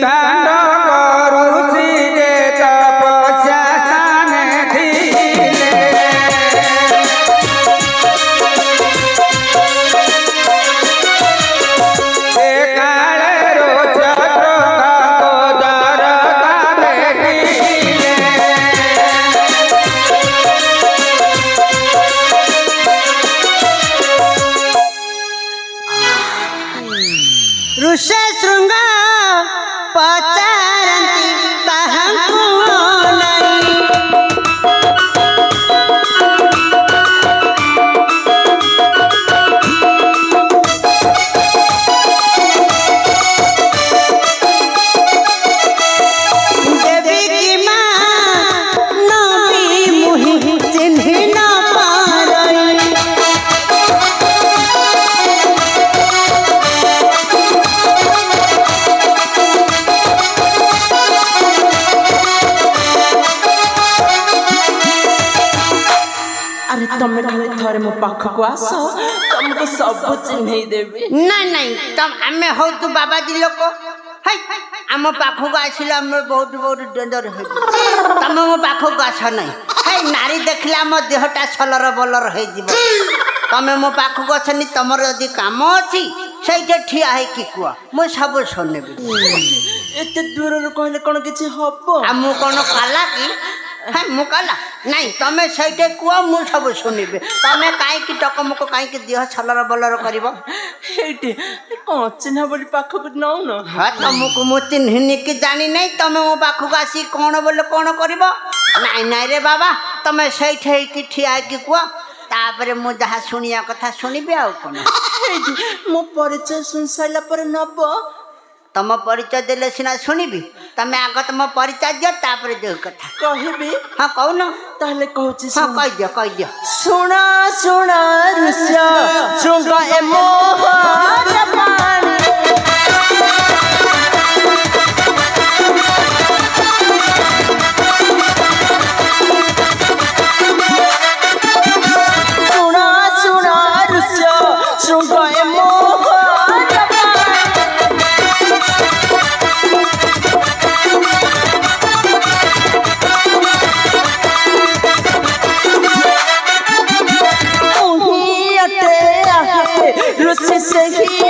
दांड करुसी रे तपस्या स्थाने थिले से काले रोज ऋषि श्रृंग पचारंती ताहंकु नहीं देवी की मां नबी मुहि चिन्ह न पारई अरे तमे खाली थरे मो पाख को आस तुमको सब चिन्हई देबी नहीं नहीं तुम आमे हो तू बाबा जी लोक हाय आम पाख को आसिला हम बहुत बहुत डेंजर है तुम मो पाख को आस नहीं हाय नारी देखला मो देहटा छलर बलर हो जीव तमे मो पाख को आसनी तमर यदि काम अछि सेठे ठिया है कि कुआ मो सब सुनेबी एते दूर रो कहले कोन किछि हबो आ मु कोन काला की है मु काला नहीं तमे सेठे कुआ मु सब सुनेबी तमे काई की टकमक काई की देह छलर बलर करबो एटे कोन चिन्ह बोली पाख को नौ न हां तुमको मु चिन्हनी की जानी नहीं तमे मो पाख को आसी कोन बोले कोन करबो नहीं नहीं रे बाबा तमे सेठे की ठिया की कुआ तापरे मु जहा सुनिया कथा सुनिबे आ कोन मो परिचय सुन साइला पर नबो तम परिचय देले सिना सुनिबी तमे आग तम परिचय दियो तापरे जो कथा कहबी हां कहू न ताले कहछि हां कह दियो सुना सुना ऋष्य श्रृंग ए मोहन पाणी सुना सुना ऋष्य श्रृंग ए मोहन ऋषि से ही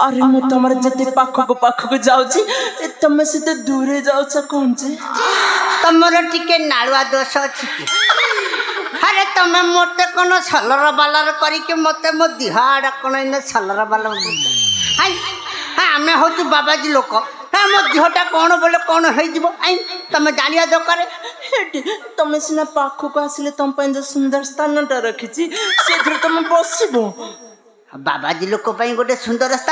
अरे मु तुम जिते पाख को जाऊँ तुम से दूरे जाऊँ कौन से तमर टिके नालुआ दोष अच्छी कि अरे तमे मते कोन छलर बालर करिके मते मो दिहाड़ कोन इन छलर बालर हाय आमे होतु बाबाजी लोक ମୋ ଦେହଟା କ'ଣ ବୋଲେ କ'ଣ ହେଇଯିବ ଆଇ ତମେ ଜାଣିବା ଦରକାର। ହେଠି ତମେ ସିନା ପାଖକୁ ଆସିଲେ ତମ ପାଇଁ ଯୋଉ ସୁନ୍ଦର ସ୍ଥାନଟା ରଖିଛି ସେଥିରେ ତମେ ବସିବ। ବାବାଜୀ ଲୋକ ପାଇଁ ଗୋଟେ ସୁନ୍ଦର ସ୍ଥାନ